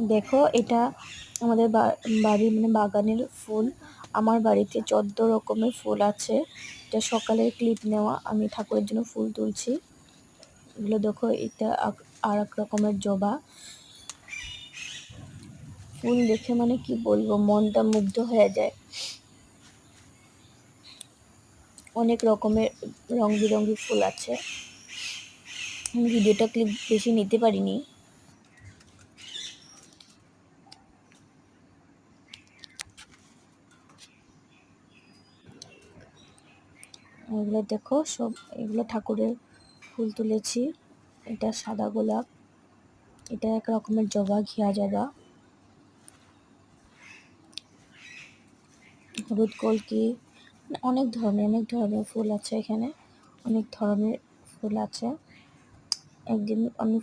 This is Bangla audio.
দেখো এটা আমাদের বাড়ি মানে বাগানের ফুল। আমার বাড়িতে 14 রকমের ফুল আছে। এটা সকালের ক্লিপ নেওয়া, আমি ঠাকুরের জন্য ফুল তুলছি। এগুলো দেখো, এটা আর এক রকমের জবা ফুল। দেখে মানে কি বলবো, মনটা মুগ্ধ হয়ে যায়। অনেক রকমের রং বেরঙের ফুল আছে। আমি ভিডিওটা ক্লিপ বেশি নিতে পারিনি। এগুলো দেখো, সব এগুলো ঠাকুরের ফুল তুলেছি। এটা সাদা গোলাপ, এটা এক রকমের জবা, ঘিয়া জবা, হলুদ কলকি, অনেক ধরনের ফুল আছে এখানে। অনেক ধরনের ফুল আছে। একদিন আমি